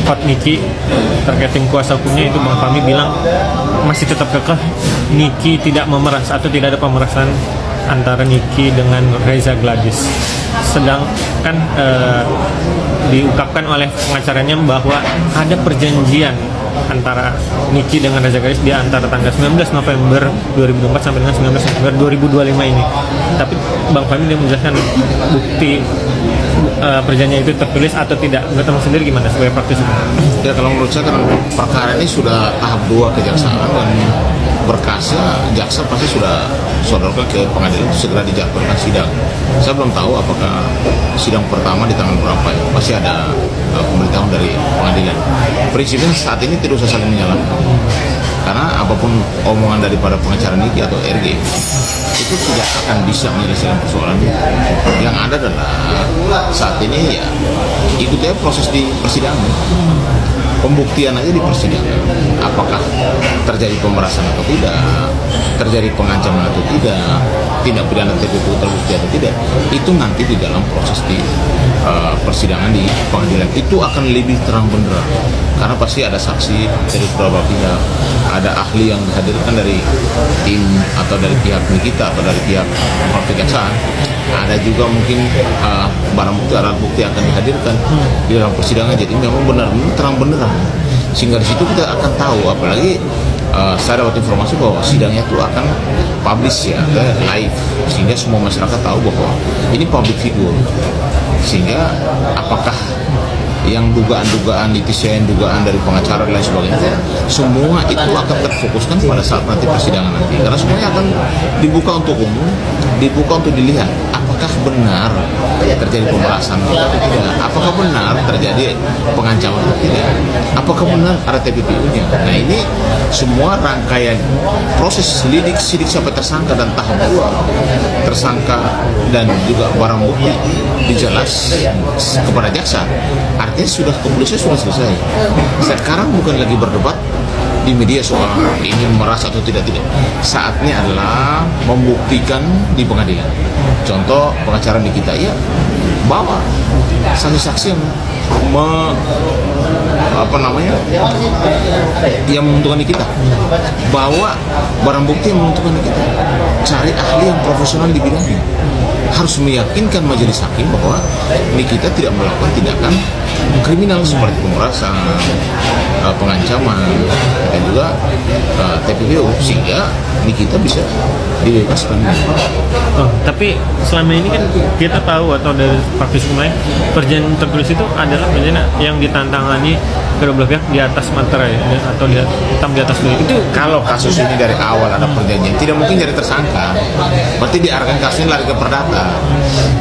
Hot Niki terkait tim kuasa hukumnya itu Bang Fahmi bilang masih tetap kekeh Niki tidak memeras atau tidak ada pemerasan antara Niki dengan Reza Gladys. Sedangkan diungkapkan oleh pengacaranya bahwa ada perjanjian antara Niki dengan Reza Gladys di antara tanggal 19 November 2024 sampai dengan 19 November 2025 ini. Tapi Bang Fahmi dia menjelaskan bukti perjanjian itu tertulis atau tidak. Menurut teman sendiri gimana sebagai praktisi? Ya kalau menurut saya kan perkara ini sudah tahap 2 kejaksaan dan berkasnya jaksa pasti sudah sodorkan ke pengadilan untuk segera dijadwalkan sidang. Saya belum tahu apakah sidang pertama di tanggal berapa ya. Pasti ada pemberitahuan dari pengadilan. Prinsipnya saat ini tidak usah saling menyalahkan. Karena apapun omongan daripada pengacara Niki atau RG itu tidak akan bisa menyelesaikan persoalan. Yang ada adalah saat ini ya ikuti proses di persidangan. Pembuktian aja di persidangan. Apakah terjadi pemerasan atau tidak, terjadi pengancaman atau tidak, tindak pidana TPPU terbukti atau tidak, itu nanti di dalam proses di persidangan di pengadilan itu akan lebih terang benderang karena pasti ada saksi dari beberapa pihak, ada ahli yang dihadirkan dari tim atau dari pihak Nikita atau dari pihak kejaksaan, ada juga mungkin barang bukti alat bukti akan dihadirkan di dalam persidangan. Jadi memang benar-benar terang benderang sehingga di situ kita akan tahu. Apalagi saya dapat informasi bahwa sidangnya itu akan publish ya, live, sehingga semua masyarakat tahu bahwa ini public figure. Sehingga apakah yang dugaan-dugaan netizen, dugaan dari pengacara dan lain sebagainya, semua itu akan terfokuskan pada saat nanti persidangan nanti. Karena semuanya akan dibuka untuk umum, dibuka untuk dilihat apakah benar terjadi pemerasan atau tidak, apakah benar terjadi pengancaman atau tidak, apakah benar ada TPPU-nya. Nah ini semua rangkaian proses sidik sampai tersangka dan tahap 2 tersangka dan juga barang bukti dijelas kepada jaksa. Artinya sudah kepolisian sudah selesai. Sekarang bukan lagi berdebat di media soal ini merasa atau tidak. Saatnya adalah membuktikan di pengadilan. Contoh pengacara Nikita ya bawa saksi-saksi yang yang menentukan kita, bawa barang bukti yang menentukan kita, cari ahli yang profesional di bidangnya, harus meyakinkan majelis hakim bahwa Nikita tidak melakukan tindakan kriminal seperti pemerasan, pengancaman dan juga TPPU, sehingga Nikita bisa dibebaskan. Oh, tapi selama ini kan kita tahu atau dari praktisi lain perjanjian tertulis itu adalah perjanjian yang ditantangani kedua belah pihak di atas materai atau hitam di atas putih. Itu kalau kasus ini dari awal ada perjanjian, tidak mungkin jadi tersangka. Berarti diarahkan kasusnya lari ke perdata.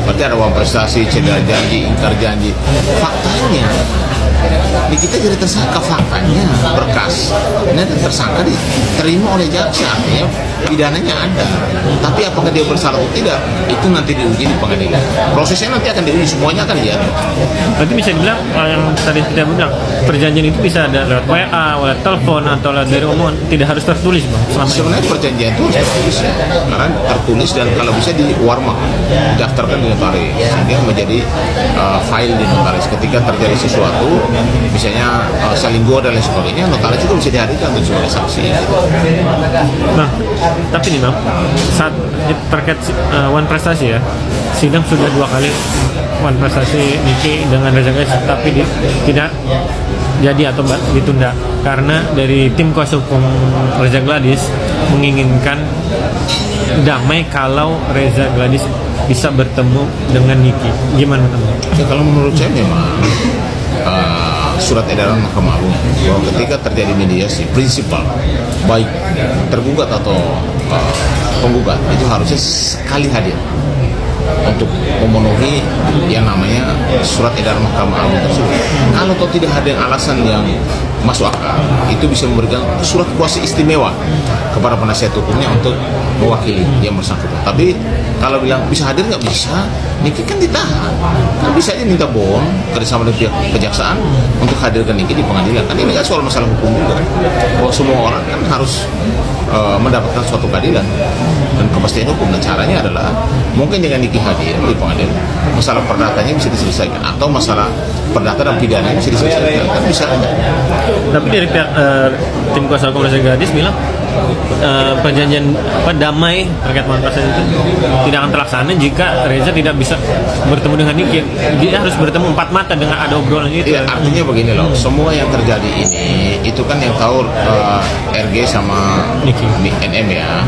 Berarti ada uang prestasi, cedera janji, ingkar janji. Faktanya ini kita jadi tersangka, faktanya berkas ini ada tersangka diterima oleh jaksa, artinya pidananya ada. Tapi apakah dia bersalah atau tidak, itu nanti diuji di pengadilan. Prosesnya nanti akan diuji, semuanya akan lihat. Berarti bisa dibilang yang tadi kita bilang perjanjian itu bisa ada lewat WA, lewat telepon atau lewat dari omongan, tidak harus tertulis Bang. Sebenarnya perjanjian itu harus tertulis ya, karena tertulis dan kalau bisa di warma, daftarkan di notaris sehingga menjadi file di notaris. Ketika terjadi sesuatu, misalnya saling gua dan lain sebagainya, notaris juga bisa dihadirkan untuk sebagai saksi. Nah, tapi nih Bang, saat terkait One Prestasi ya, sidang sudah 2 kali One Prestasi Niki dengan Reza Gladys, tapi tidak jadi atau ditunda karena dari tim kuasa hukum Reza Gladys menginginkan damai kalau Reza Gladys bisa bertemu dengan Niki. Gimana teman? Ya, kalau menurut saya memang surat edaran Mahkamah Agung bahwa ketika terjadi mediasi prinsipal baik tergugat atau penggugat itu harusnya sekali hadir untuk memenuhi yang namanya surat edaran Mahkamah Agung tersebut. Kalau tidak ada alasan yang masuk akal, itu bisa memberikan surat kuasa istimewa kepada penasihat hukumnya untuk mewakili yang bersangkutan. Tapi kalau bilang bisa hadir nggak bisa, Niki kan ditahan, kan bisa aja minta bond kerjasama dengan pihak kejaksaan untuk hadirkan Niki di pengadilan. Kan ini nggak soal masalah hukum juga kan, bahwa semua orang kan harus mendapatkan suatu keadilan dan kepastian hukum. Dan caranya adalah mungkin dengan Niki hadir di pengadilan, masalah perdatanya bisa diselesaikan, atau masalah perdata dan pidana bisa diselesaikan, kan bisa aja. Tapi dari pihak tim kuasa hukum Reza Gadis bilang perjanjian damai terkait Wan Prasasti itu tidak akan terlaksana jika Reza tidak bisa bertemu dengan Niki. Dia harus bertemu empat mata dengan ada obrolan itu. Ya, artinya begini loh, semua yang terjadi ini itu kan yang tahu RG sama Niki. NM ya.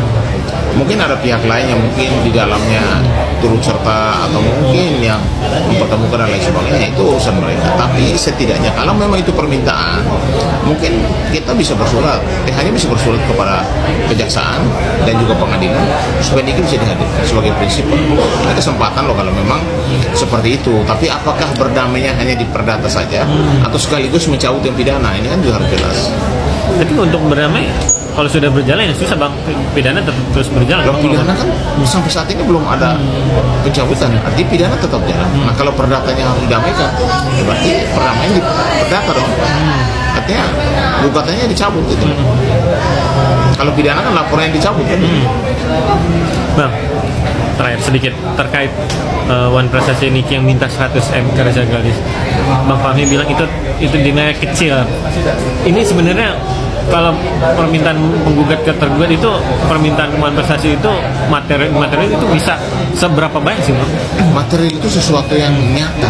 Mungkin ada pihak lain yang mungkin di dalamnya turut serta atau mungkin yang mempertemukan dan lain sebagainya, itu urusan mereka. Tapi setidaknya kalau memang itu permintaan, mungkin kita bisa bersurat, hanya bisa bersurat kepada kejaksaan dan juga pengadilan supaya Niki bisa dihadirkan sebagai prinsip. Ini kesempatan loh kalau memang seperti itu. Tapi apakah berdamainya hanya di perdata saja atau sekaligus mencabut yang pidana? Ini kan juga harus jelas. Tapi untuk berdamai, kalau sudah berjalan ya susah bang, pidana terus berjalan. Kalau pidana kan sampai saat ini belum ada pencabutan, artinya pidana tetap jalan. Nah kalau perdatanya harus didamaikan, ya berarti perdamaian di perdata dong. Artinya gugatannya dicabut gitu. Kalau pidana kan laporannya dicabut kan. Bang, terakhir sedikit terkait Wan Prasasti Niki yang minta 100M ke Reza Gadis. Bang Fahmi bilang itu dinilai kecil. Ini sebenarnya kalau permintaan menggugat ke tergugat itu, permintaan Wan Prasasti itu materi itu bisa seberapa banyak sih bang? Materi itu sesuatu yang nyata.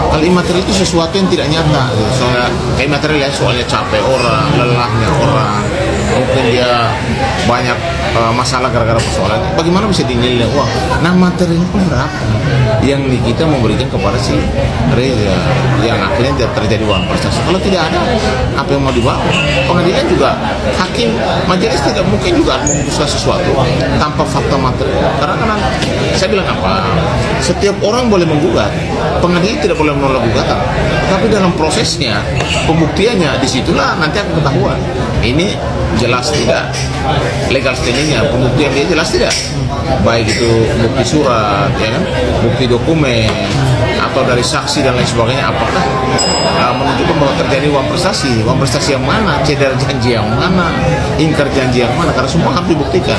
Kalau imaterial itu sesuatu yang tidak nyata. Soalnya kayak material ya, soalnya capek orang, lelahnya orang, mungkin dia banyak masalah gara-gara persoalan. Bagaimana bisa dinilai? Wah, nah materinya pun berapa yang kita memberikan kepada si Reza yang akhirnya tidak terjadi Wan Prasasti. Kalau tidak ada, apa yang mau dibawa? Pengadilan juga, hakim majelis tidak mungkin juga memutuskan sesuatu tanpa fakta material. Karena kan saya bilang apa? Setiap orang boleh menggugat, pengadilan tidak boleh menolak gugatan. Tapi dalam prosesnya, pembuktiannya disitulah nanti akan ketahuan. Ini jelas tidak legal standingnya, pembuktian dia jelas tidak, baik itu bukti surat, ya kan, bukti dokumen, atau dari saksi dan lain sebagainya, apakah menunjukkan bahwa terjadi Wan Prasasti yang mana, cedera janji yang mana, ingkar janji yang mana, karena semua harus dibuktikan.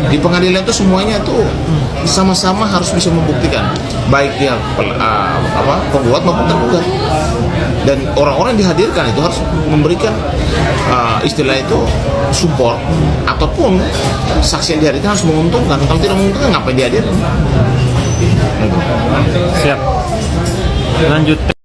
Di pengadilan itu semuanya itu sama-sama harus bisa membuktikan, baik dia penggugat maupun tergugat. Dan orang-orang yang dihadirkan itu harus memberikan istilah itu support, ataupun saksi yang dihadirkan harus menguntungkan. Kalau tidak menguntungkan, ngapain dihadirkan? Siap. Lanjut.